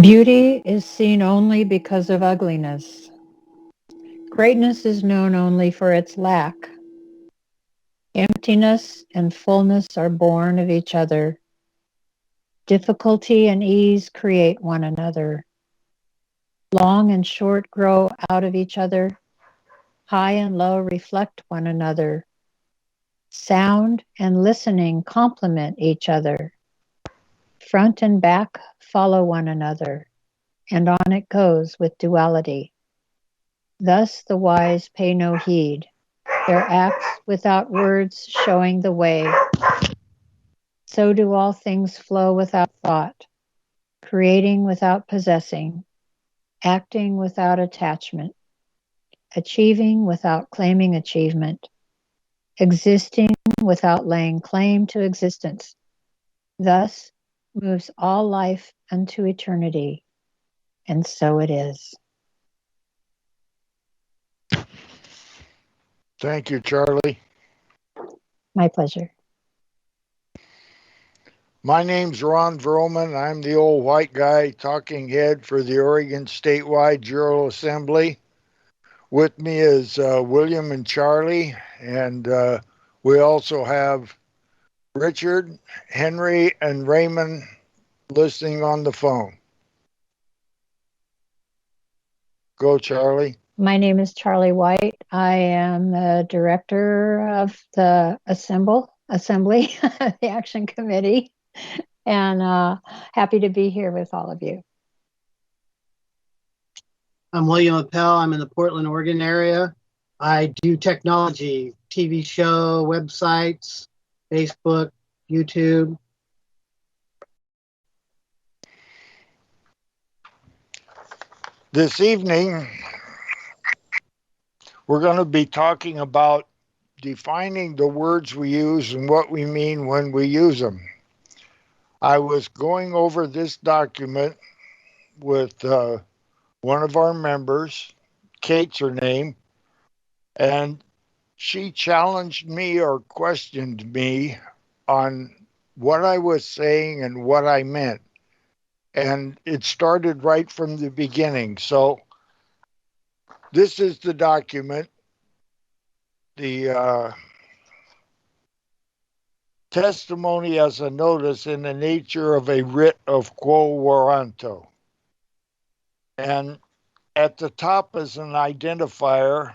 Beauty is seen only because of ugliness. Greatness is known only for its lack. Emptiness and fullness are born of each other. Difficulty and ease create one another. Long and short grow out of each other. High and low reflect one another. Sound and listening complement each other. Front and back follow one another, and on it goes with duality. Thus the wise pay no heed, their acts without words showing the way. So do all things flow without thought, creating without possessing, acting without attachment, achieving without claiming achievement, existing without laying claim to existence. Thus moves all life unto eternity, and so it is. Thank you, Charlie. My pleasure. My name's Ron Verlman. I'm the old white guy talking head for the Oregon Statewide Jural Assembly. With me is William and Charlie, and we also have Richard, Henry, and Raymond listening on the phone. Go, Charlie. My name is Charlie White. I am the director of the Assembly, the Action Committee, and happy to be here with all of you. I'm William Appel. I'm in the Portland, Oregon area. I do technology, TV show, websites, Facebook, YouTube. This evening, we're going to be talking about defining the words we use and what we mean when we use them. I was going over this document with one of our members, Kate's her name, and she challenged me or questioned me on what I was saying and what I meant. And it started right from the beginning. So this is the document, the testimony as a notice in the nature of a writ of quo warranto. And at the top is an identifier.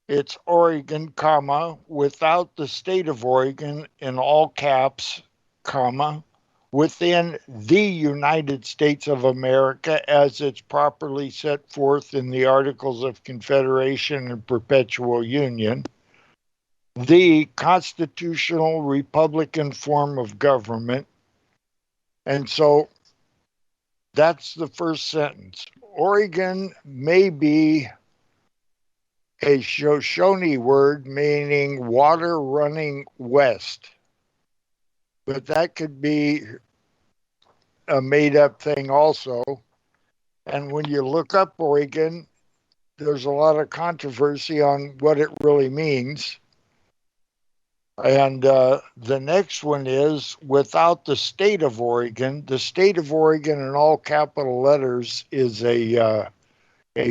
It's Oregon, comma, without the state of Oregon in all caps, comma, within the United States of America as it's properly set forth in the Articles of Confederation and Perpetual Union, the constitutional Republican form of government. And so that's the first sentence. Oregon may be a Shoshone word meaning water running west, but that could be a made up thing also. And when you look up Oregon, there's a lot of controversy on what it really means. And the next one is without the state of Oregon. The state of Oregon in all capital letters is a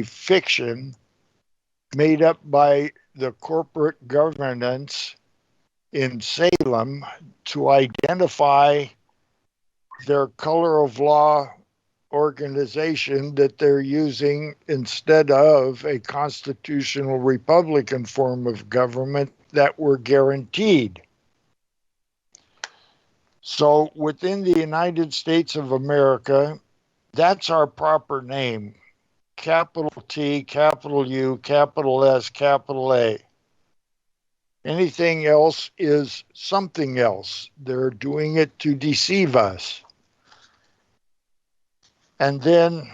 fiction made up by the corporate governance in Salem to identify their color of law organization that they're using instead of a constitutional Republican form of government that were guaranteed. So within the United States of America, that's our proper name. Capital T, capital U, capital S, capital A. Anything else is something else. They're doing it to deceive us. And then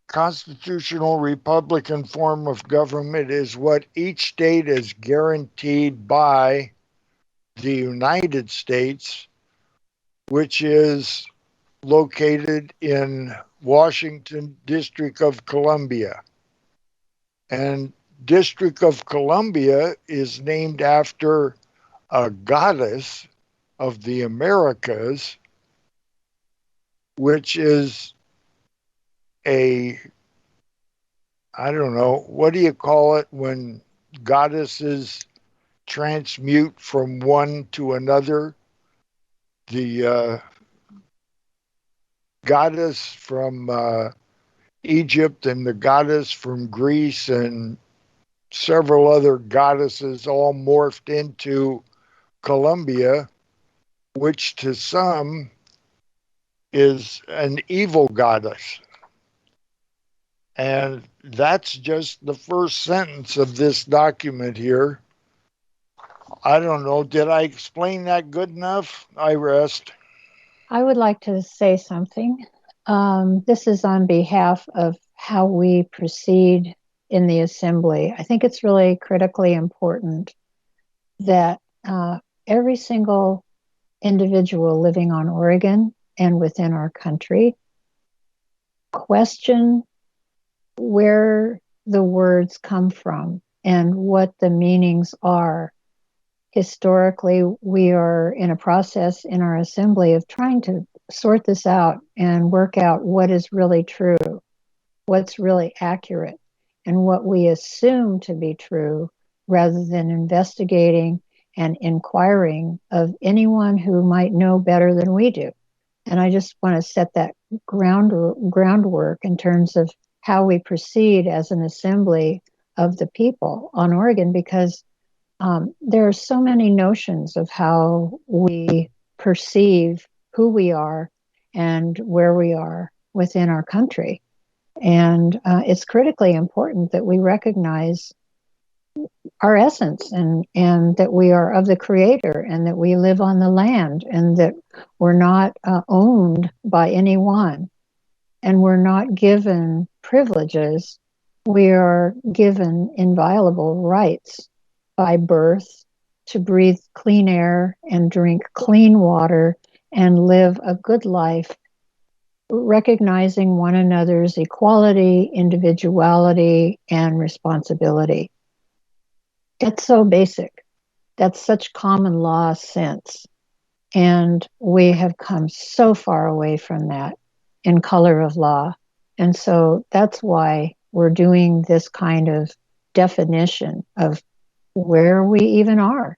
constitutional Republican form of government is what each state is guaranteed by the United States, which is located in Washington, District of Columbia. And District of Columbia is named after a goddess of the Americas which is a, I don't know, what do you call it when goddesses transmute from one to another? The goddess from Egypt and the goddess from Greece and several other goddesses all morphed into Columbia, which to some is an evil goddess. And that's just the first sentence of this document here. I don't know. Did I explain that good enough? I rest. I would like to say something. This is on behalf of how we proceed in the assembly. I think it's really critically important that every single individual living on Oregon and within our country question where the words come from and what the meanings are. Historically, we are in a process in our assembly of trying to sort this out and work out what is really true, what's really accurate, and what we assume to be true rather than investigating and inquiring of anyone who might know better than we do. And I just want to set that groundwork in terms of how we proceed as an assembly of the people on Oregon, because there are so many notions of how we perceive who we are and where we are within our country. And it's critically important that we recognize our essence and that we are of the Creator and that we live on the land and that we're not owned by anyone and we're not given privileges. We are given inviolable rights by birth to breathe clean air and drink clean water and live a good life, recognizing one another's equality, individuality, and responsibility. It's so basic. That's such common law sense. And we have come so far away from that in color of law. And so that's why we're doing this kind of definition of where we even are.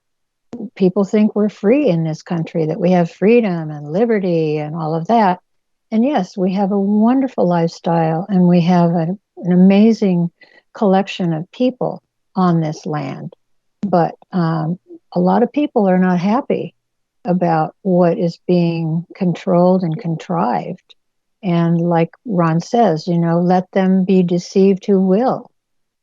People think we're free in this country, that we have freedom and liberty and all of that. And yes, we have a wonderful lifestyle and we have an amazing collection of people on this land. But a lot of people are not happy about what is being controlled and contrived. And like Ron says, let them be deceived who will.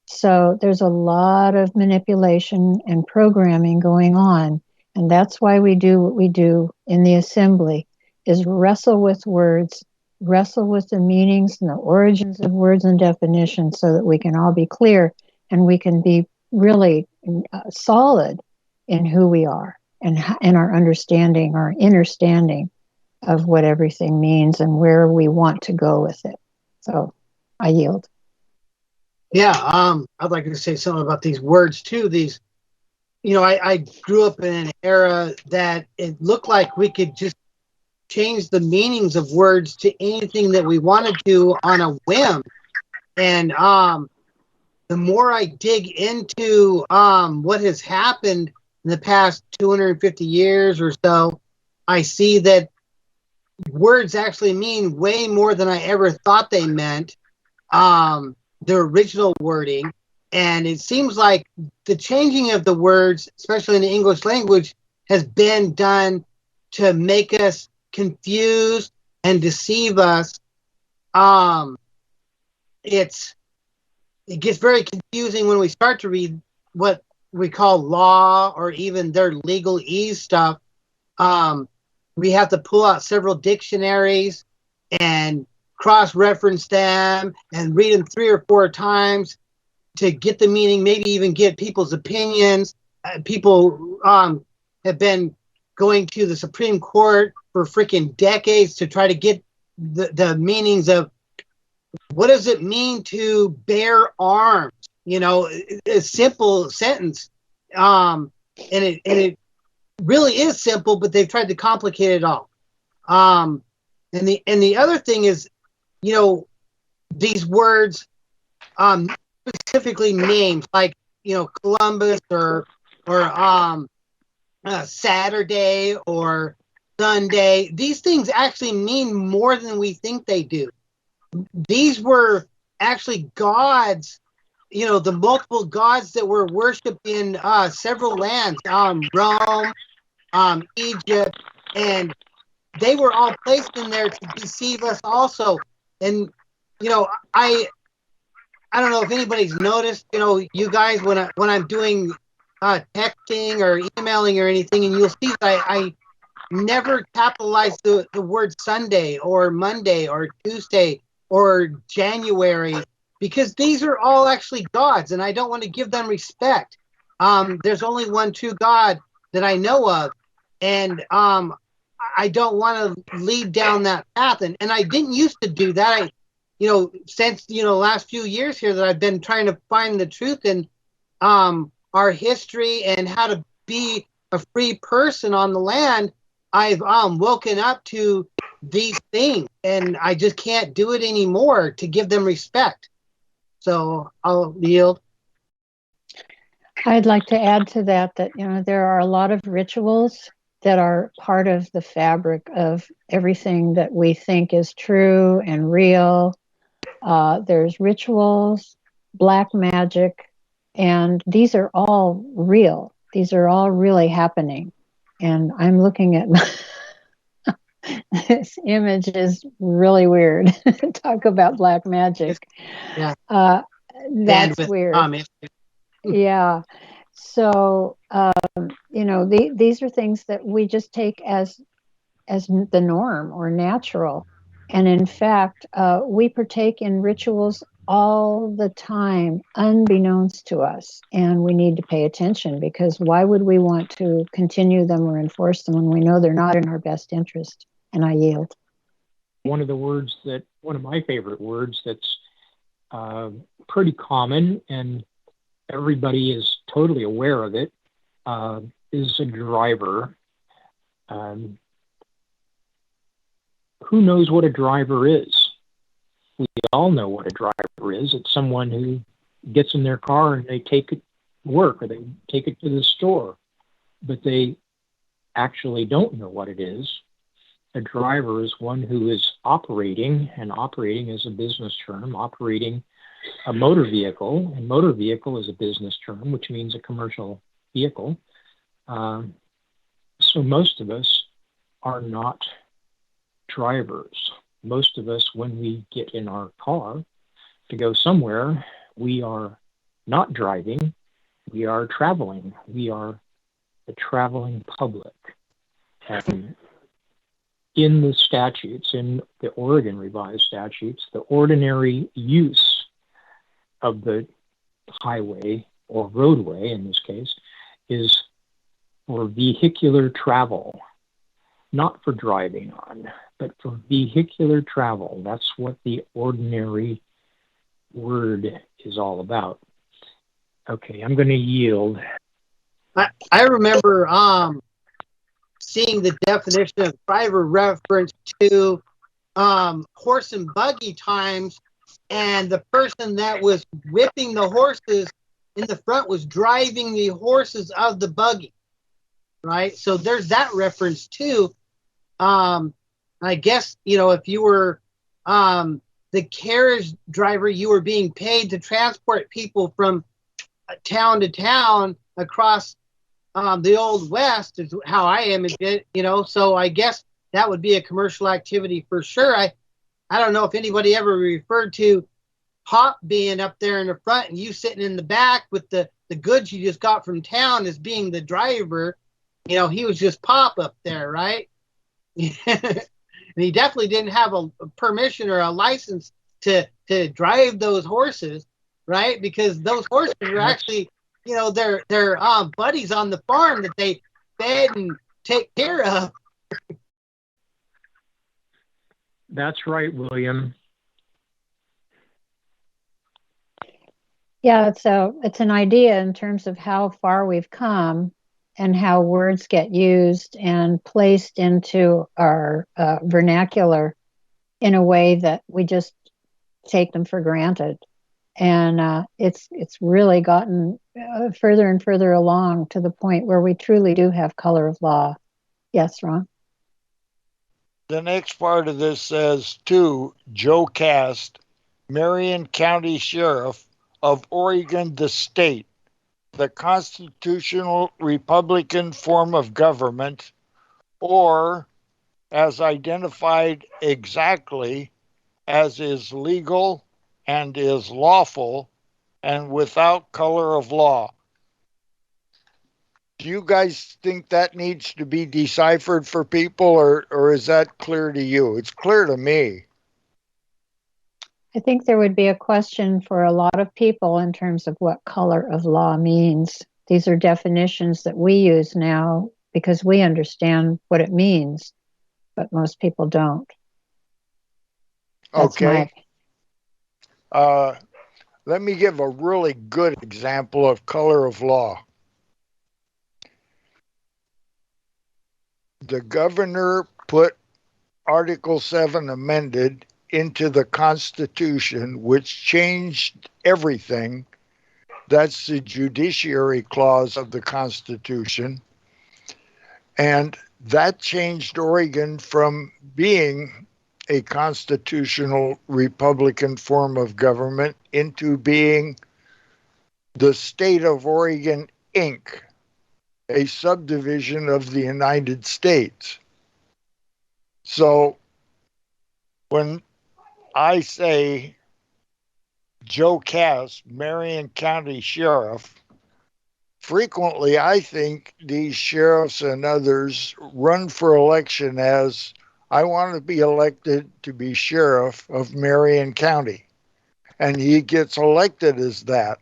So there's a lot of manipulation and programming going on. And that's why we do what we do in the assembly, is wrestle with words, wrestle with the meanings and the origins of words and definitions so that we can all be clear and we can be really solid in who we are and our understanding, our understanding of what everything means and where we want to go with it. So I yield. Yeah, I'd like to say something about these words too. These, I grew up in an era that it looked like we could just change the meanings of words to anything that we wanted to on a whim. And the more I dig into what has happened in the past 250 years or so, I see that words actually mean way more than I ever thought they meant. The original wording, and it seems like the changing of the words, especially in the English language, has been done to make us confused and deceive us. It gets very confusing when we start to read what we call law or even their legalese stuff. We have to pull out several dictionaries and cross-reference them and read them 3 or 4 times to get the meaning, maybe even get people's opinions. People have been going to the Supreme Court for freaking decades to try to get the meanings of what does it mean to bear arms? A simple sentence. And it really is simple, but they've tried to complicate it all. And the other thing is, these words, specifically names like Columbus or Saturday or Sunday. These things actually mean more than we think they do. These were actually gods, the multiple gods that were worshipped in several lands, Rome, Egypt, and they were all placed in there to deceive us also. And I don't know if anybody's noticed, you guys, when I'm doing texting or emailing or anything, and you'll see that I never capitalize the word Sunday or Monday or Tuesday or January, because these are all actually gods, and I don't want to give them respect. There's only one true God that I know of, and I don't want to lead down that path. And I didn't used to do that. Since the last few years here that I've been trying to find the truth in our history and how to be a free person on the land, I've woken up to these things, and I just can't do it anymore to give them respect. So I'll yield. I'd like to add to that there are a lot of rituals that are part of the fabric of everything that we think is true and real. There's rituals, black magic, and these are all real. These are all really happening. And I'm looking at this image is really weird. Talk about black magic. Yeah. That's weird. Yeah. So, these are things that we just take as the norm or natural. And in fact, we partake in rituals all the time, unbeknownst to us. And we need to pay attention, because why would we want to continue them or enforce them when we know they're not in our best interest? And I yield. One of my favorite words that's pretty common and everybody is totally aware of it, is a driver. Who knows what a driver is? We all know what a driver is. It's someone who gets in their car and they take it to work or they take it to the store, but they actually don't know what it is. A driver is one who is operating, and operating is a business term, operating a motor vehicle, and motor vehicle is a business term, which means a commercial vehicle. So most of us are not drivers. Most of us, when we get in our car to go somewhere, we are not driving, we are traveling. We are the traveling public. And in the statutes, in the Oregon Revised Statutes, the ordinary use of the highway or roadway, in this case, is for vehicular travel, not for driving on, but for vehicular travel. That's what the ordinary word is all about. Okay, I'm going to yield. I remember seeing the definition of driver reference to horse and buggy times, and the person that was whipping the horses in the front was driving the horses of the buggy, right? So there's that reference too. I guess, if you were the carriage driver, you were being paid to transport people from town to town across the Old West, is how I image it, so I guess that would be a commercial activity for sure. I don't know if anybody ever referred to Pop being up there in the front and you sitting in the back with the goods you just got from town as being the driver. He was just Pop up there, right? And he definitely didn't have a permission or a license to drive those horses, right? Because those horses were actually, their buddies on the farm that they fed and take care of. That's right, William. Yeah, it's an idea in terms of how far we've come and how words get used and placed into our vernacular in a way that we just take them for granted. And it's really gotten further and further along to the point where we truly do have color of law. Yes, Ron? The next part of this says, to Joe Cast, Marion County Sheriff of Oregon, the state, the constitutional Republican form of government, or as identified exactly as is legal and is lawful and without color of law. Do you guys think that needs to be deciphered for people, or is that clear to you? It's clear to me. I think there would be a question for a lot of people in terms of what color of law means. These are definitions that we use now because we understand what it means, but most people don't. That's Okay. Let me give a really good example of color of law. The governor put Article 7 amended into the Constitution, which changed everything. That's the judiciary clause of the Constitution. And that changed Oregon from being a constitutional Republican form of government into being the state of Oregon, Inc., a subdivision of the United States. So when I say Joe Cass, Marion County Sheriff, frequently I think these sheriffs and others run for election as, I want to be elected to be sheriff of Marion County. And he gets elected as that.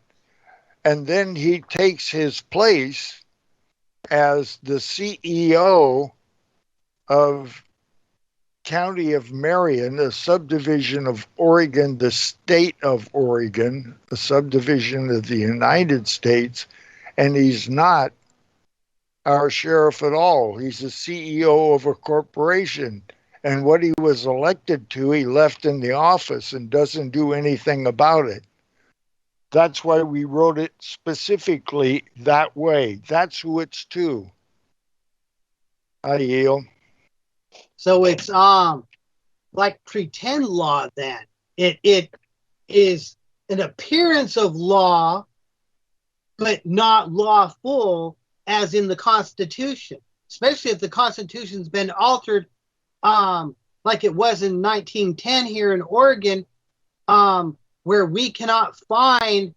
And then he takes his place as the CEO of County of Marion, a subdivision of Oregon, the state of Oregon, a subdivision of the United States, and he's not our sheriff at all. He's the CEO of a corporation. And what he was elected to, he left in the office and doesn't do anything about it. That's why we wrote it specifically that way. That's who it's to. I yield. So it's like pretend law then. It is an appearance of law, but not lawful as in the Constitution, especially if the Constitution's been altered like it was in 1910 here in Oregon, where we cannot find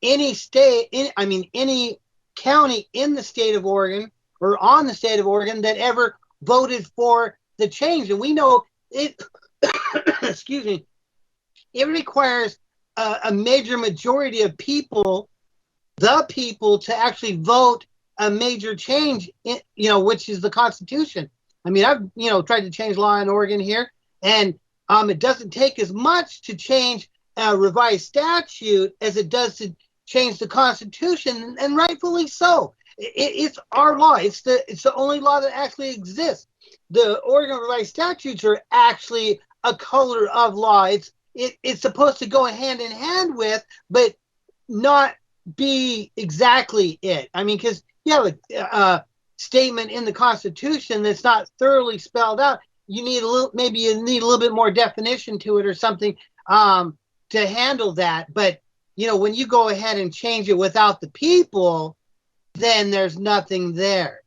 any any county in the state of Oregon or on the state of Oregon that ever voted for the change. And we know it, excuse me, it requires a major majority of people, the people, to actually vote a major change, which is the Constitution. I mean, I've, tried to change law in Oregon here, and it doesn't take as much to change a revised statute as it does to change the Constitution, and rightfully so. It's our law. It's the only law that actually exists. The Oregon revised statutes are actually a color of law. It's supposed to go hand in hand with, but not be exactly it. I mean, because you have a statement in the Constitution that's not thoroughly spelled out. You need maybe you need a little bit more definition to it or something to handle that. But when you go ahead and change it without the people, then there's nothing there.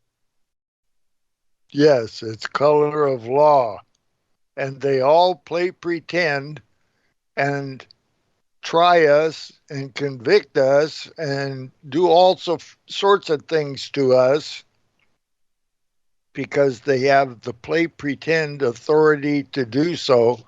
Yes, it's color of law. And they all play pretend and try us and convict us and do all sorts of things to us because they have the play pretend authority to do so.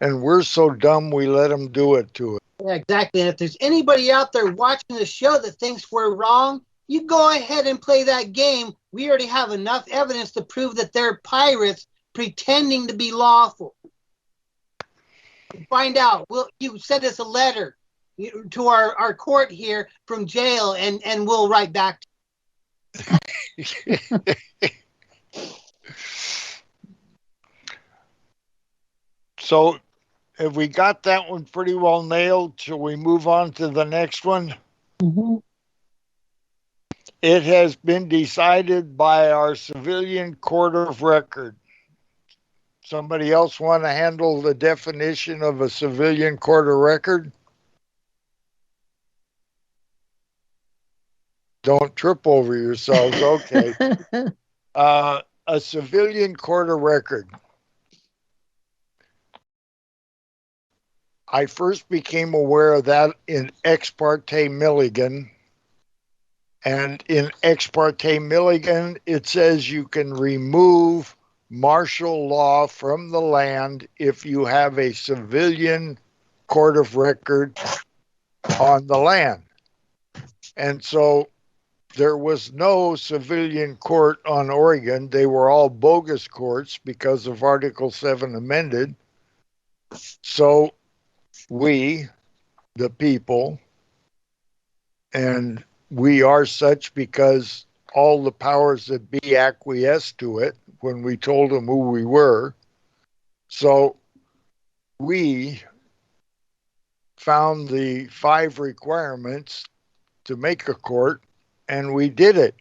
And we're so dumb we let them do it to us. Yeah, exactly. And if there's anybody out there watching the show that thinks we're wrong, you go ahead and play that game. We already have enough evidence to prove that they're pirates pretending to be lawful. Find out. You send us a letter to our court here from jail, and we'll write back. So Have we got that one pretty well nailed? Shall we move on to the next one? Mm-hmm. It has been decided by our civilian court of record. Somebody else want to handle the definition of a civilian court of record? Don't trip over yourselves. Okay. A civilian court of record. I first became aware of that in Ex parte Milligan. And in Ex parte Milligan, it says you can remove martial law from the land if you have a civilian court of record on the land. And so there was no civilian court on Oregon. They were all bogus courts because of Article 7 amended. So we, the people, and we are such because all the powers that be acquiesced to it when we told them who we were. So we found the 5 requirements to make a court, and we did it.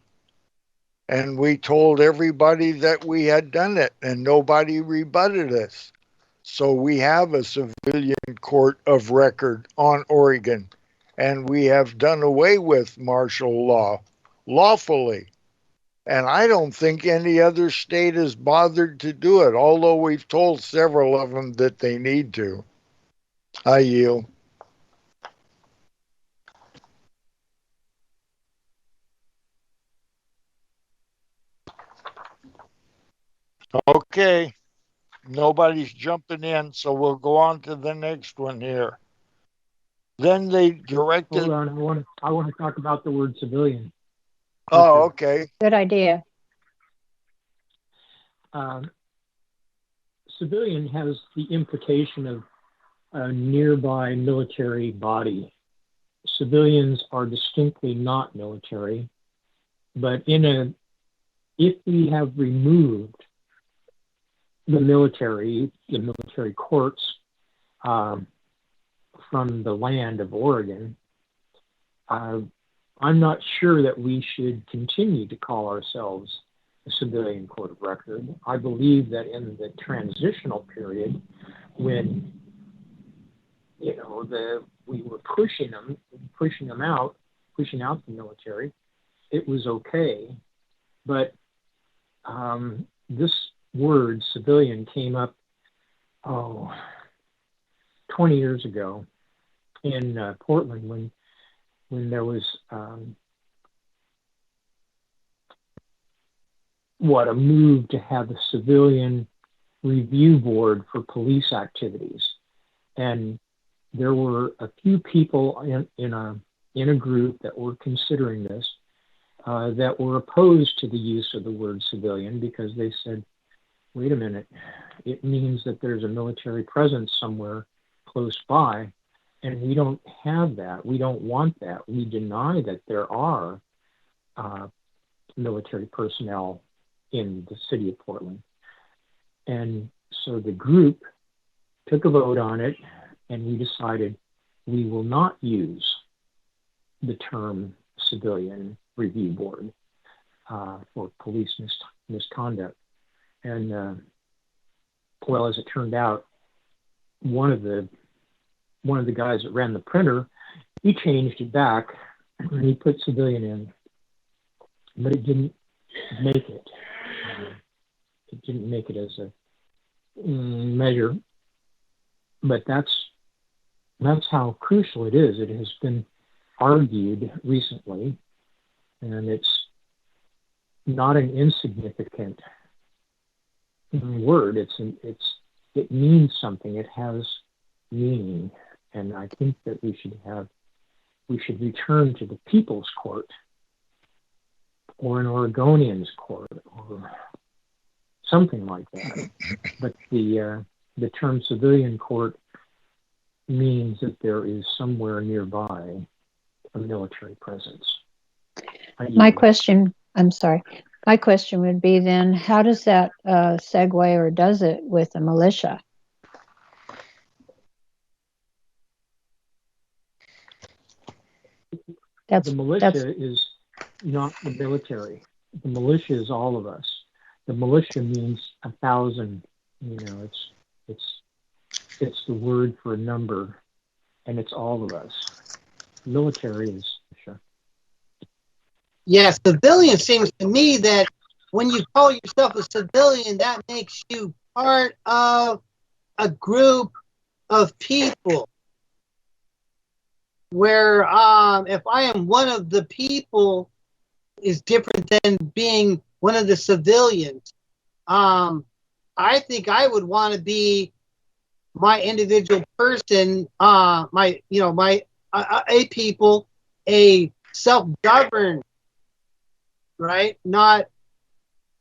And we told everybody that we had done it, and nobody rebutted us. So we have a civilian court of record on Oregon, and we have done away with martial law lawfully. And I don't think any other state has bothered to do it, although we've told several of them that they need to. I yield. Okay. Nobody's jumping in, so we'll go on to the next one here. Then they directed. Hold on, I want to talk about the word civilian. Oh, okay. Good idea. Civilian has the implication of a nearby military body. Civilians are distinctly not military, but if we have removed the military courts from the land of Oregon, I'm not sure that we should continue to call ourselves a civilian court of record. I believe that in the transitional period, when we were pushing out the military, it was okay. But this word civilian came up 20 years ago in Portland when there was a move to have a civilian review board for police activities. And there were a few people in a group that were considering this that were opposed to the use of the word civilian because they said, wait a minute, it means that there's a military presence somewhere close by, and we don't have that. We don't want that. We deny that there are military personnel in the city of Portland. And so the group took a vote on it, and we decided we will not use the term civilian review board for police misconduct. And as it turned out, one of the guys that ran the printer, he changed it back and he put civilian in, but it didn't make it. It didn't make it as a measure. But that's how crucial it is. It has been argued recently, and it's not an insignificant word. It means something. It has meaning, and I think that we should return to the People's Court or an Oregonian's Court or something like that. But the term civilian court means that there is somewhere nearby a military presence. My question would be then, how does that segue, or does it, with a militia? That's the militia is not the military. The militia is all of us. The militia means 1,000. You know, it's the word for a number, and it's all of us. Military is militia. Yes, civilian seems to me that when you call yourself a civilian, that makes you part of a group of people. Where if I am one of the people is different than being one of the civilians. I think I would want to be my individual person, a people, a self-governed, right? Not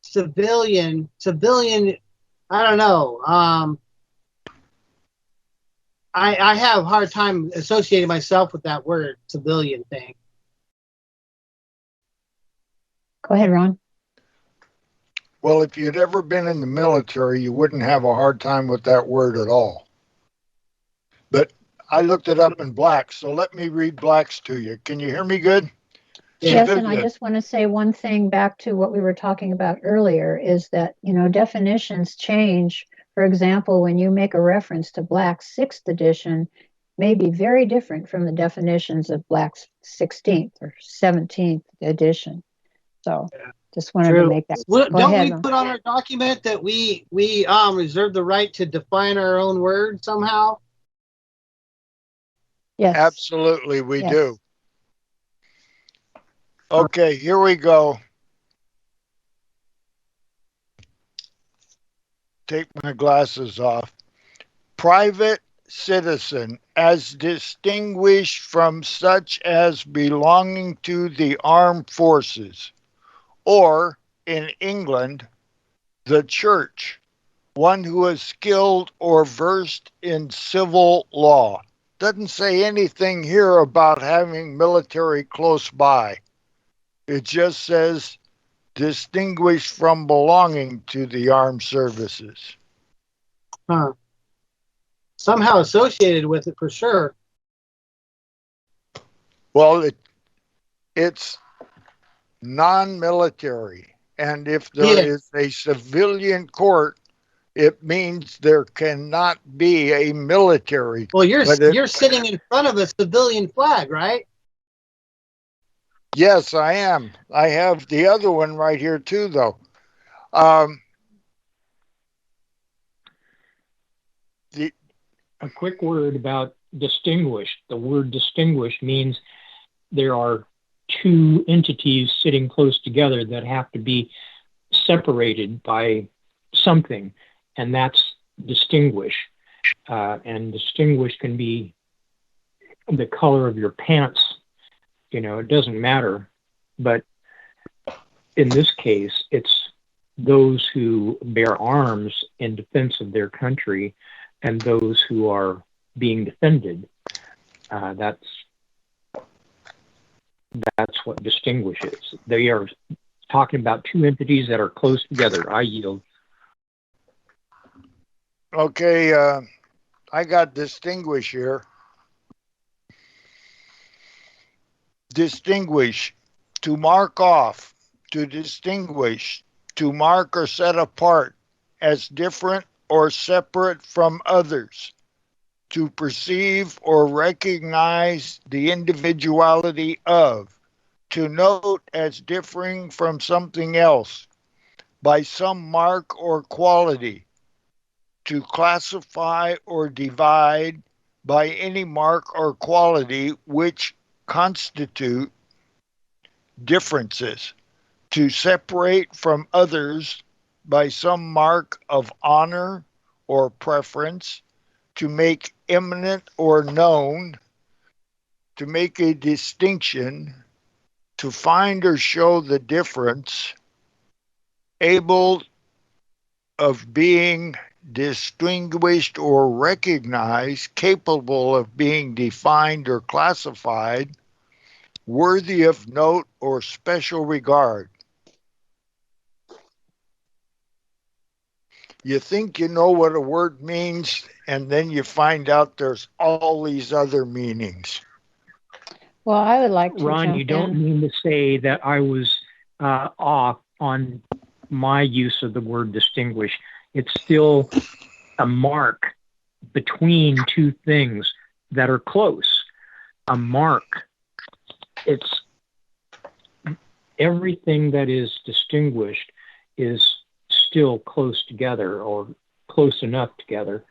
civilian. Civilian, I don't know. I have a hard time associating myself with that word, civilian thing. Go ahead, Ron. Well, if you'd ever been in the military, you wouldn't have a hard time with that word at all. But I looked it up in Blacks, so let me read Blacks to you. Can you hear me good? Yes, and I Civilian. just want to say one thing back to what we were talking about earlier is that, definitions change. For example, when you make a reference to Black's 6th edition, may be very different from the definitions of Black's 16th or 17th edition. So just wanted to make that. Well, Go don't ahead, we Ron. put on our document that we reserve the right to define our own word somehow? Yes. Absolutely, we Yes. do. Okay, here we go. Take my glasses off. Private citizen, as distinguished from such as belonging to the armed forces, or in England, the church, one who is skilled or versed in civil law. Doesn't say anything here about having military close by. It just says distinguished from belonging to the armed services. Huh. Somehow associated with it for sure. Well, it's non-military. And if there is a civilian court, it means there cannot be a military. Well, you're sitting in front of a civilian flag, right? Yes, I am. I have the other one right here too, though. A quick word about distinguished. The word distinguished means there are two entities sitting close together that have to be separated by something, and that's distinguish. And distinguish can be the color of your pants. It doesn't matter. But in this case, it's those who bear arms in defense of their country and those who are being defended. That's what distinguishes. They are talking about two entities that are close together. I yield. Okay, I got distinguish here. Distinguish, to mark off, to distinguish, to mark or set apart as different or separate from others, to perceive or recognize the individuality of, to note as differing from something else by some mark or quality, to classify or divide by any mark or quality which constitute differences, to separate from others by some mark of honor or preference, to make eminent or known, to make a distinction, to find or show the difference, able of being distinguished or recognized, capable of being defined or classified, worthy of note or special regard. You think you know what a word means, and then you find out there's all these other meanings. Well, I would like to Ron, jump you don't in. mean to say that I was off on my use of the word distinguish. It's still a mark between two things that are close. A mark. It's everything that is distinguished is still close together or close enough together.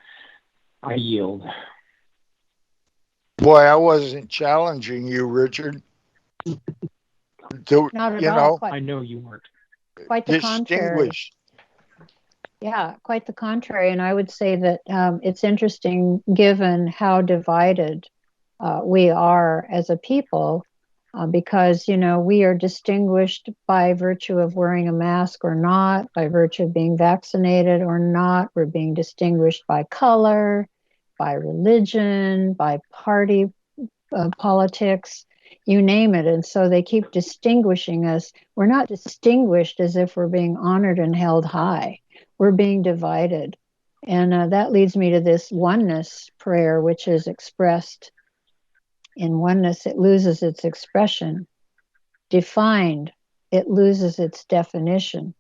I yield. Boy, I wasn't challenging you, Richard. Not at You all. know, I know you weren't. Quite the contrary. distinguished. Yeah, quite the contrary. And I would say that it's interesting given how divided we are as a people, because, we are distinguished by virtue of wearing a mask or not, by virtue of being vaccinated or not. We're being distinguished by color, by religion, by party politics, you name it. And so they keep distinguishing us. We're not distinguished as if we're being honored and held high. We're being divided. And that leads me to this oneness prayer, which is expressed in oneness. It loses its expression. Defined, it loses its definition.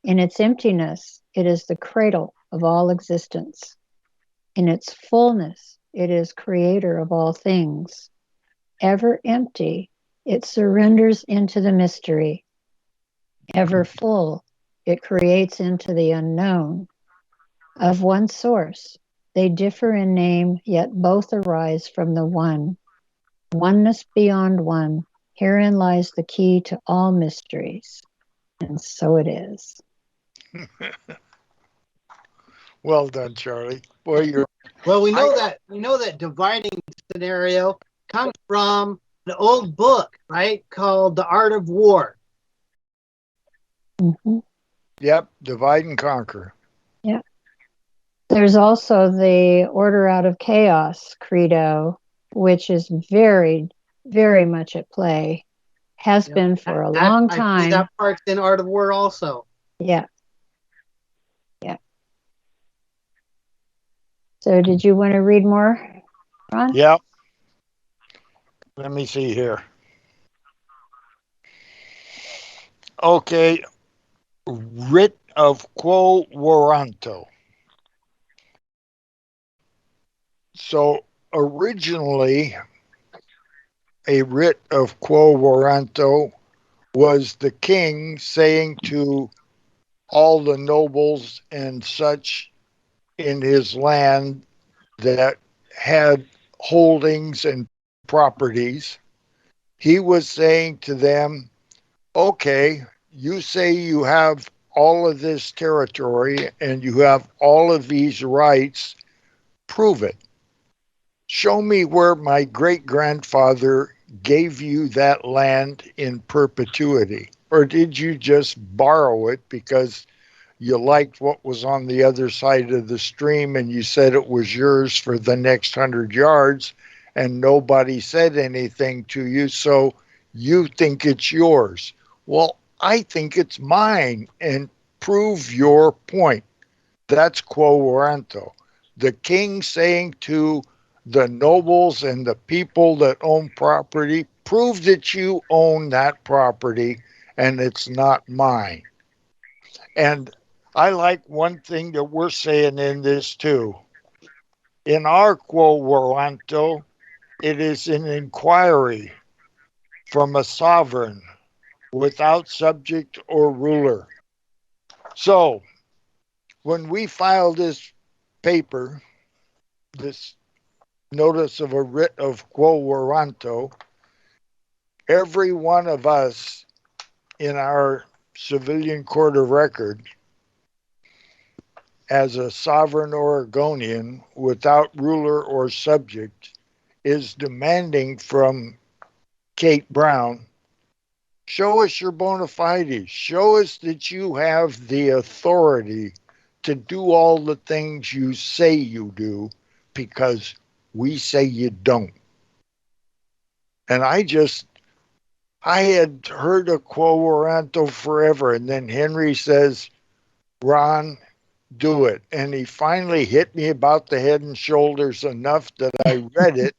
In its emptiness, it is the cradle of all existence. In its fullness, it is creator of all things. Ever empty, it surrenders into the mystery. Ever full, it creates into the unknown. Of one source, they differ in name, yet both arise from the one. Oneness beyond one, herein lies the key to all mysteries. And so it is. Well done, Charlie. Boy, you're Well, we know that dividing scenario comes from an old book, right, called The Art of War. Mm-hmm. Yep, divide and conquer. Yeah. There's also the Order Out of Chaos credo, which is very, very much at play. Has been for a long time. That part's in Art of War also. Yeah. Yeah. So did you want to read more, Ron? Yep. Let me see here. Okay. Writ of quo warranto. So originally, a writ of quo warranto was the king saying to all the nobles and such in his land that had holdings and properties, he was saying to them, okay, you say you have all of this territory and you have all of these rights, prove it. Show me where my great grandfather gave you that land in perpetuity. Or did you just borrow it because you liked what was on the other side of the stream and you said it was yours for the next 100 yards and nobody said anything to you, so you think it's yours? Well, I think it's mine, and prove your point. That's quo warranto. The king saying to the nobles and the people that own property, prove that you own that property and it's not mine. And I like one thing that we're saying in this too. In our quo warranto, it is an inquiry from a sovereign without subject or ruler. So when we file this paper, this notice of a writ of quo warranto, every one of us in our civilian court of record as a sovereign Oregonian without ruler or subject is demanding from Kate Brown, show us your bona fides. Show us that you have the authority to do all the things you say you do, because we say you don't. And I had heard a quo warranto forever. And then Henry says, Ron, do it. And he finally hit me about the head and shoulders enough that I read it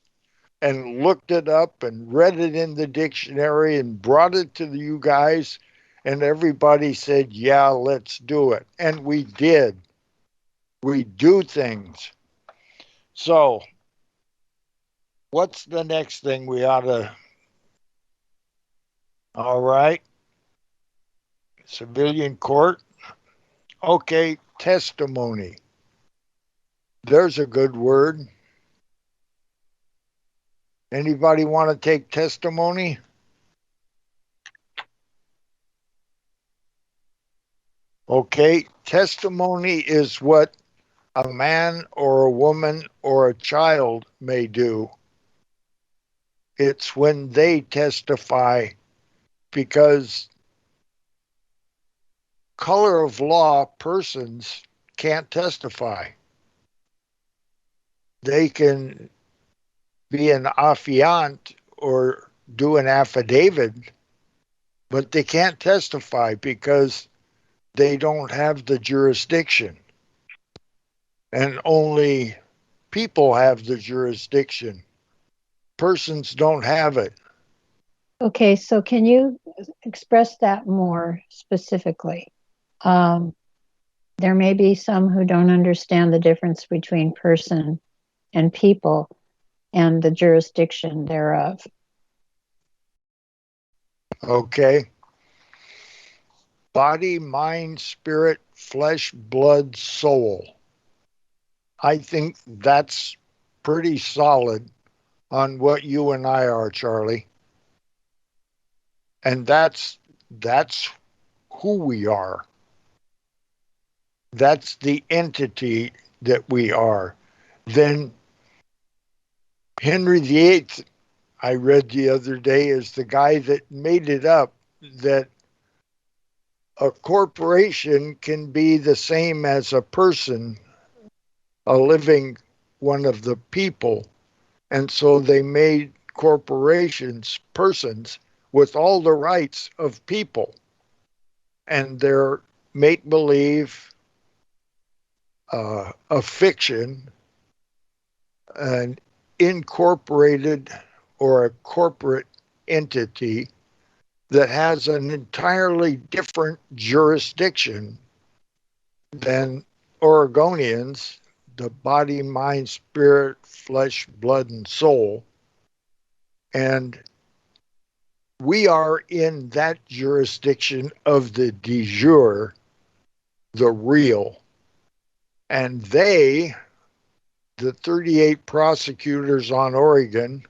and looked it up and read it in the dictionary and brought it to you guys, and everybody said, yeah, let's do it. And we did. We do things. So, what's the next thing we ought to? All right. Civilian court. Okay, testimony. There's a good word. Anybody want to take testimony? Okay, testimony is what a man or a woman or a child may do. It's when they testify, because color of law persons can't testify. They can be an affiant or do an affidavit, but they can't testify because they don't have the jurisdiction. And only people have the jurisdiction. Persons don't have it. Okay, so can you express that more specifically? There may be some who don't understand the difference between person and people and the jurisdiction thereof. Okay. Body, mind, spirit, flesh, blood, soul. I think that's pretty solid on what you and I are, Charlie. And that's who we are. That's the entity that we are. Then Henry VIII, I read the other day, is the guy that made it up, that a corporation can be the same as a person, a living one of the people. And so they made corporations persons with all the rights of people. And they're make-believe, a fiction, an incorporated or a corporate entity that has an entirely different jurisdiction than Oregonians, the body, mind, spirit, flesh, blood, and soul. And we are in that jurisdiction of the de jure, the real. And they, the 38 prosecutors on Oregon,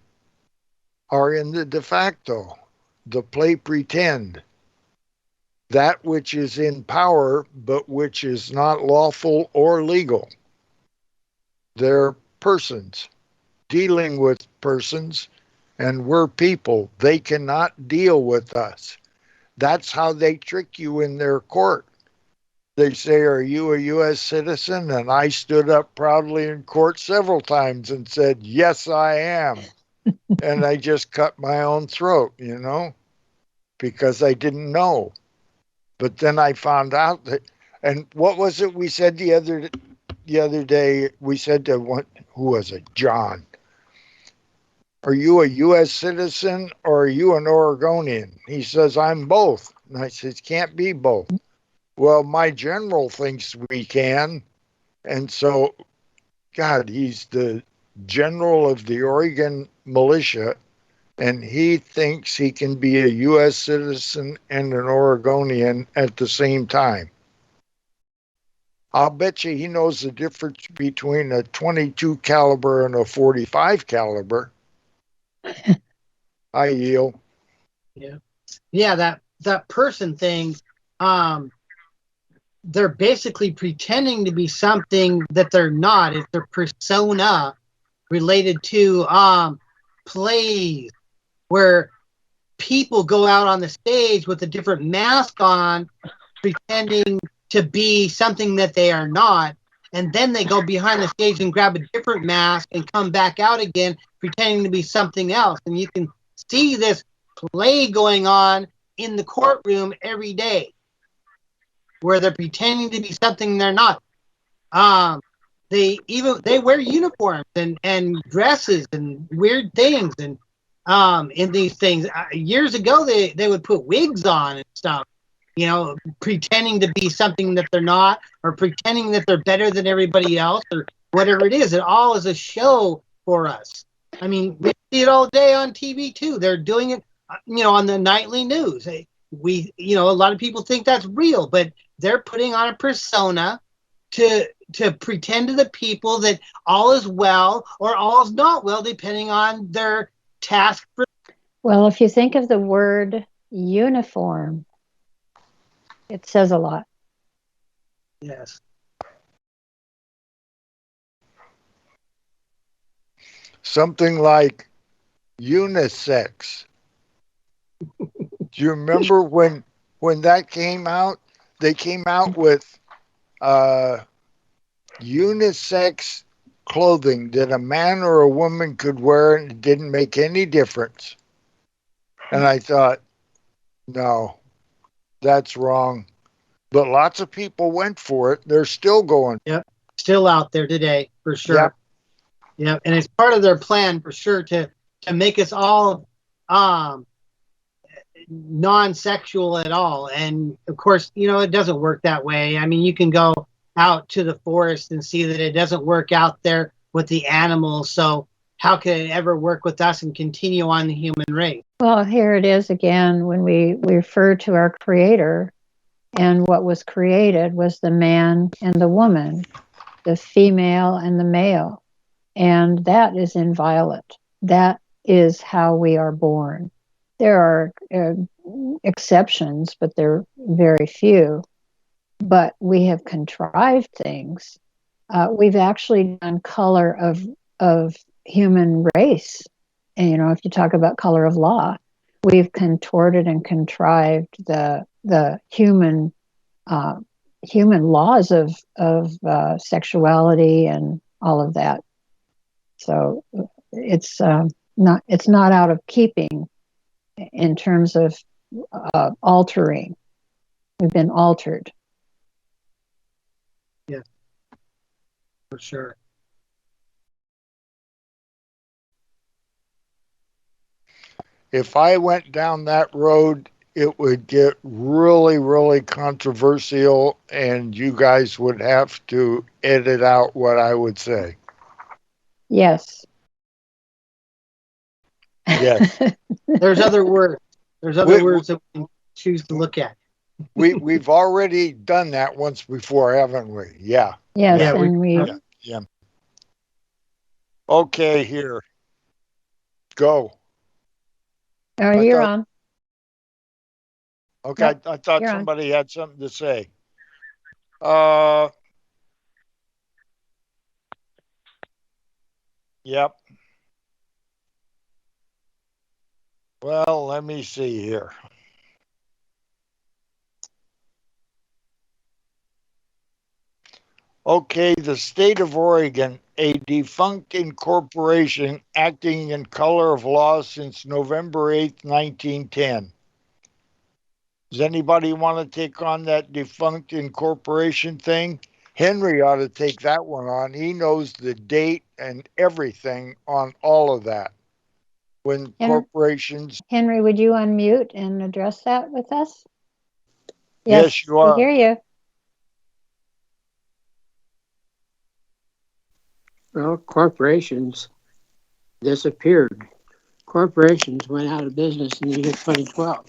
are in the de facto, the play pretend, that which is in power but which is not lawful or legal. They're persons dealing with persons, and we're people. They cannot deal with us. That's how they trick you in their court. They say, are you a U.S. citizen? And I stood up proudly in court several times and said, yes, I am. And I just cut my own throat, because I didn't know. But then I found out that, and what was it we said the other day? We said to who was it? John. Are you a U.S. citizen or are you an Oregonian? He says, I'm both. And I says, can't be both. Well, my general thinks we can. And so, God, he's the general of the Oregon militia, and he thinks he can be a U.S. citizen and an Oregonian at the same time. I'll bet you he knows the difference between a 22 caliber and a 45 caliber. I yield. Yeah, that person thing, they're basically pretending to be something that they're not. It's their persona related to plays where people go out on the stage with a different mask on, pretending to be something that they are not, and then they go behind the stage and grab a different mask and come back out again pretending to be something else. And you can see this play going on in the courtroom every day, where they're pretending to be something they're not. they wear uniforms and dresses and weird things and in these things. Years ago, they would put wigs on and stuff, pretending to be something that they're not, or pretending that they're better than everybody else, or whatever it is. It all is a show for us. I mean, we see it all day on TV too. They're doing it, on the nightly news. A lot of people think that's real, but they're putting on a persona to pretend to the people that all is well or all is not well, depending on their task. Well, if you think of the word uniform, it says a lot. Yes. Something like unisex. Do you remember when that came out? They came out with unisex clothing that a man or a woman could wear, and it didn't make any difference. And I thought, no, that's wrong. But lots of people went for it. They're still going. Yep. Still out there today, for sure. Yep. And it's part of their plan, for sure, to make us all non-sexual at all. And of course, it doesn't work that way. I mean, you can go out to the forest and see that it doesn't work out there with the animals. So how could it ever work with us and continue on the human race? Well, here it is again when we refer to our Creator, and what was created was the man and the woman, the female and the male. And that is inviolate. That is how we are born. There are exceptions, but they're very few. But we have contrived things. We've actually done color of human race. And, if you talk about color of law, we've contorted and contrived the human laws of sexuality and all of that. So it's not out of keeping in terms of altering. We've been altered. Yeah, for sure. If I went down that road, it would get really, really controversial, and you guys would have to edit out what I would say. Yes. Yes. There's other words. There's other words that we can choose to look at. We've already done that once before, haven't we? Yeah. Yes, Yeah, and we. Yeah. Okay, here. Go. Oh, you're on. Okay, Yep, I thought you're on. somebody had something to say. Yep. Well, let me see here. Okay, the state of Oregon, a defunct incorporation acting in color of law since November 8th, 1910. Does anybody want to take on that defunct incorporation thing? Henry ought to take that one on. He knows the date and everything on all of that. When corporations... Henry, would you unmute and address that with us? Yes, you are. We hear you. Well, corporations disappeared. Corporations went out of business in the year 2012.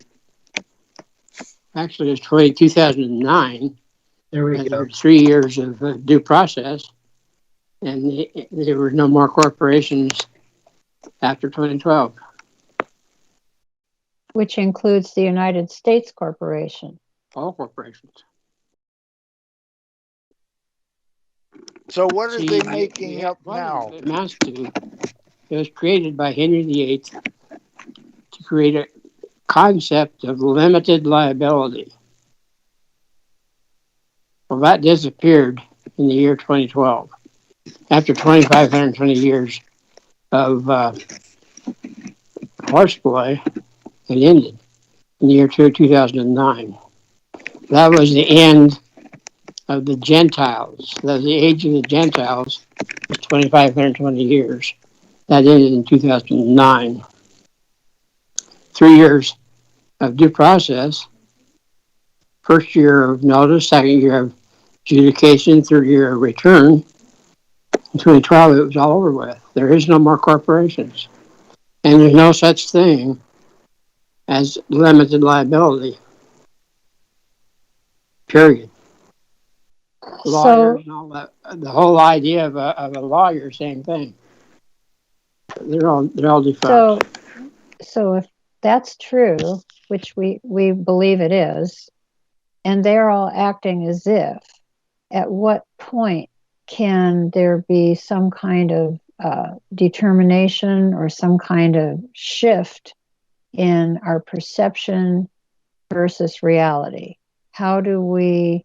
Actually, it was 2009. There we go. There were 3 years of due process, and there were no more corporations after 2012. Which includes the United States Corporation. All corporations. So what are they making up now? It amounts to, it was created by Henry VIII to create a concept of limited liability. Well, that disappeared in the year 2012. After 2,520 years of horseplay, it ended in the year 2009. That was the end of the Gentiles. The age of the Gentiles was 2,520 years. That ended in 2009. 3 years of due process. First year of notice, second year of adjudication, third year of return. In 2012, it was all over with. There is no more corporations. And there's no such thing as limited liability. Period. Lawyers and all that. The whole idea of a lawyer, same thing. They're all defunct. So if that's true, which we believe it is, and they're all acting as if, at what point can there be some kind of determination or some kind of shift in our perception versus reality? How do we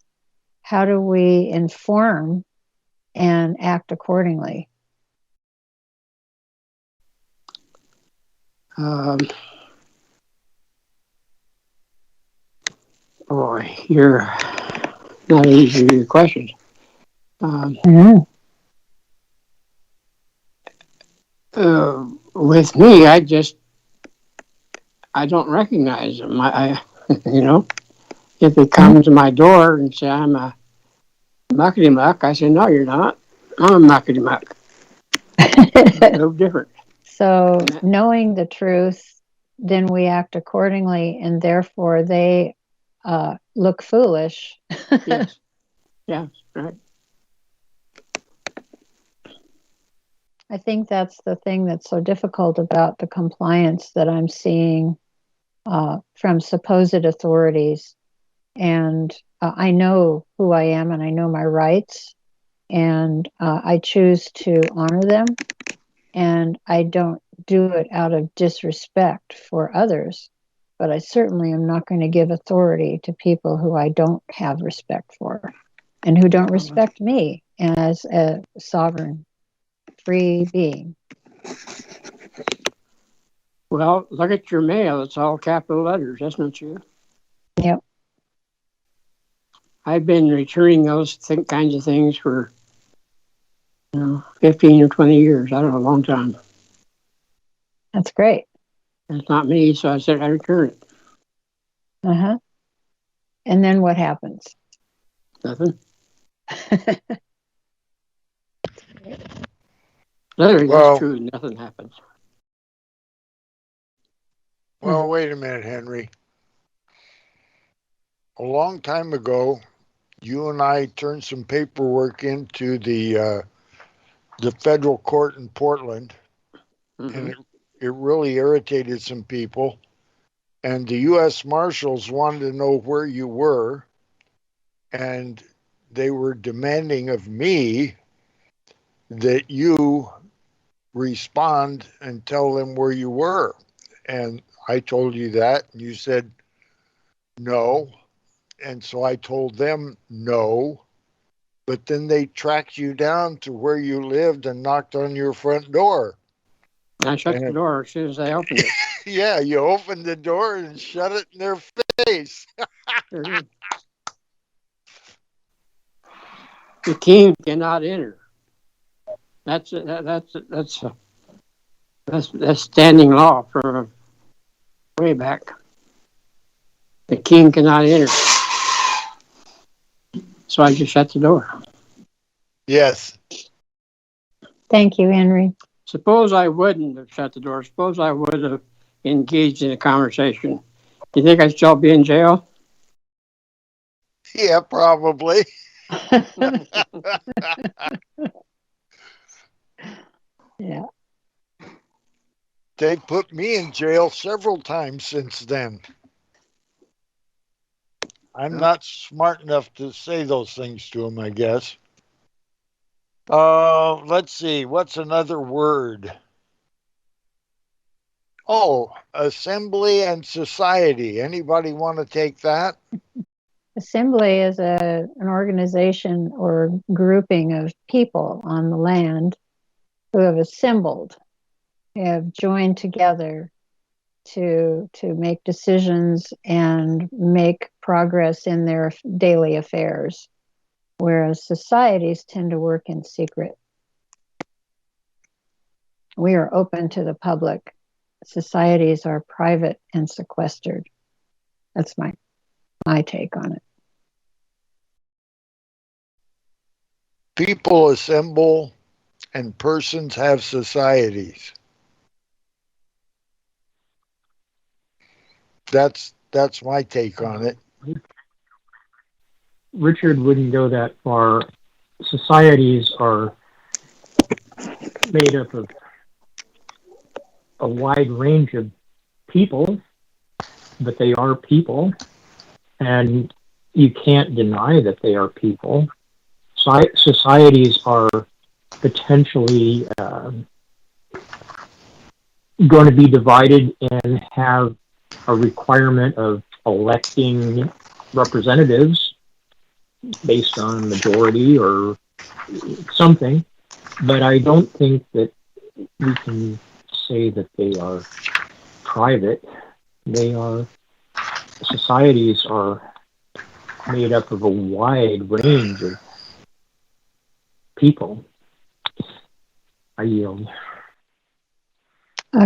inform and act accordingly? Boy, you're not easy with your questions. With me, I don't recognize them. If they come to my door and say I'm a muckety muck, I say no, you're not. I'm a muckety muck. No different. So knowing the truth, then we act accordingly, and therefore they look foolish. Yes. Yeah, right. I think that's the thing that's so difficult about the compliance that I'm seeing from supposed authorities. And I know who I am and I know my rights, and I choose to honor them. And I don't do it out of disrespect for others, but I certainly am not going to give authority to people who I don't have respect for and who don't respect me as a sovereign, free being. Well, look at your mail. It's all capital letters. That's not you. Yep. I've been returning those kinds of things for 15 or 20 years. I don't know, a long time. That's great. It's not me, so I said I return it. Uh-huh. And then what happens? Nothing. Literally, that's true. Nothing happens. Well, wait a minute, Henry. A long time ago, you and I turned some paperwork into the federal court in Portland, and it really irritated some people. And the U.S. Marshals wanted to know where you were, and they were demanding of me that you respond and tell them where you were. And I told you that, and you said no. And so I told them no. But then they tracked you down to where you lived and knocked on your front door. I shut the door as soon as I opened it. Yeah, you opened the door and shut it in their face. The king cannot enter. That's standing law from way back. The king cannot enter. So I just shut the door. Yes. Thank you, Henry. Suppose I wouldn't have shut the door. Suppose I would have engaged in a conversation. Do you think I'd still be in jail? Yeah, probably. Yeah. They put me in jail several times since then. I'm not smart enough to say those things to them, I guess. Let's see. What's another word? Oh, assembly and society. Anybody want to take that? Assembly is an organization or grouping of people on the land who have assembled, have joined together to make decisions and make progress in their daily affairs. whereas societies tend to work in secret. We are open to the public. Societies are private and sequestered. That's my take on it. People assemble and persons have societies. That's my take on it. Richard wouldn't go that far. Societies are made up of a wide range of people, but they are people, and you can't deny that they are people. Societies are potentially going to be divided and have a requirement of electing representatives based on majority or something, but I don't think that we can say that they are private. Societies are made up of a wide range of people. I yield.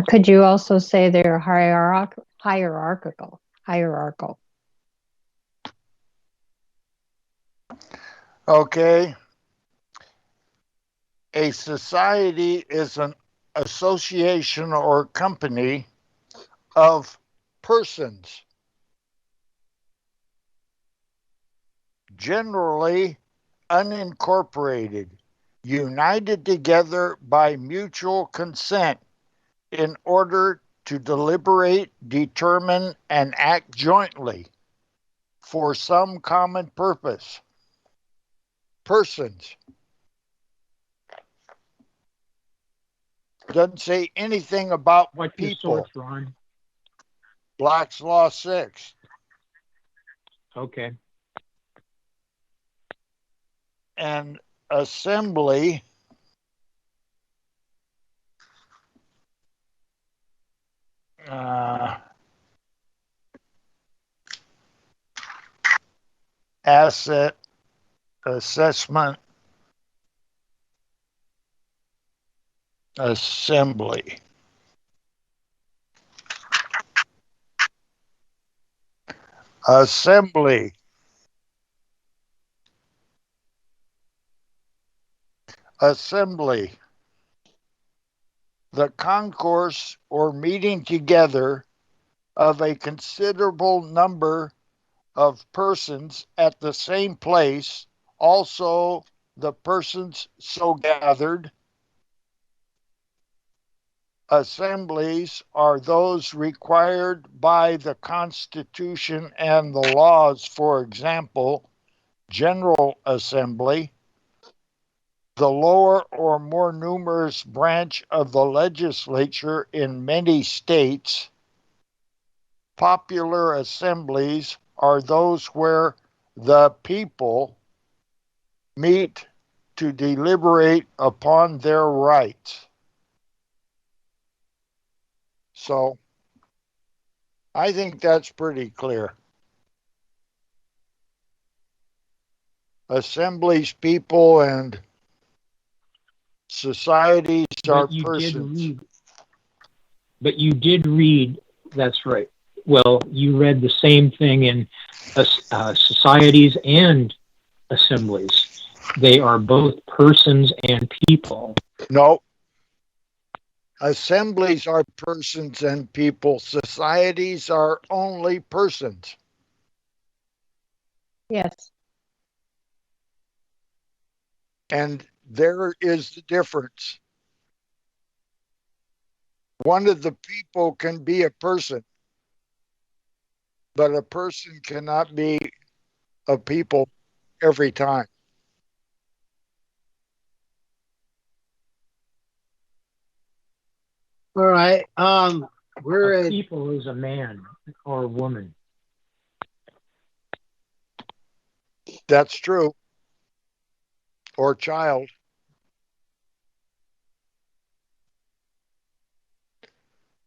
Could you also say they're hierarchical? Okay. A society is an association or company of persons, generally unincorporated, united together by mutual consent in order to deliberate, determine, and act jointly for some common purpose. Persons. Doesn't say anything about What's people. your source, Ron? Black's Law 6. Okay. And assembly asset assessment assembly. Assembly. Assembly. The concourse or meeting together of a considerable number of persons at the same place, also the persons so gathered. Assemblies are those required by the Constitution and the laws, for example, General Assembly, the lower or more numerous branch of the legislature in many states. Popular assemblies are those where the people meet to deliberate upon their rights. So, I think that's pretty clear. Assemblies, people, and societies are persons. But you did read, that's right. Well, you read the same thing in societies and assemblies. They are both persons and people. No. Assemblies are persons and people. Societies are only persons. Yes. And there is the difference. One of the people can be a person, but a person cannot be a people every time. All right. A people is a man or a woman. That's true. Or child.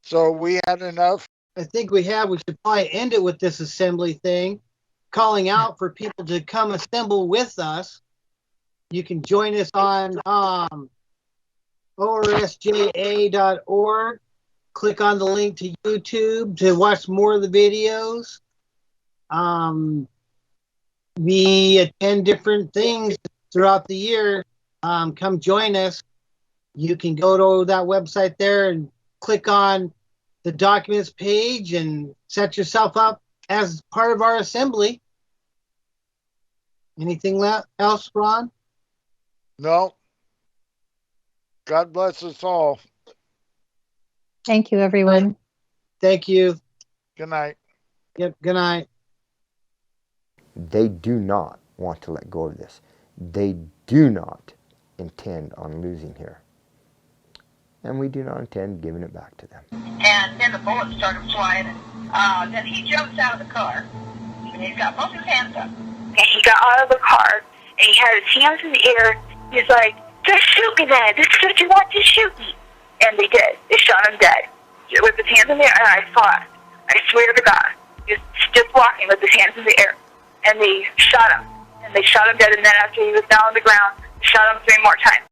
So we had enough. I think we have. We should probably end it with this assembly thing, calling out for people to come assemble with us You can join us on orsja.org. Click on the link to YouTube to watch more of the videos. We attend different things throughout the year. Come join us. You can go to that website there and click on the documents page and set yourself up as part of our assembly. Anything else, Ron? No. God bless us all. Thank you, everyone. Thank you. Good night. Yep, good night. They do not want to let go of this. They do not intend on losing here. And we do not intend giving it back to them. And then the bullets started flying. Then he jumps out of the car. And he's got both his hands up. And he got out of the car, and he had his hands in the air. He's like, just shoot me then. This is what you want, just shoot me. And they did. They shot him dead. With his hands in the air, and I saw it. I swear to God. He was just walking with his hands in the air. And they shot him. And they shot him dead, and then after he was down on the ground, they shot him 3 more times.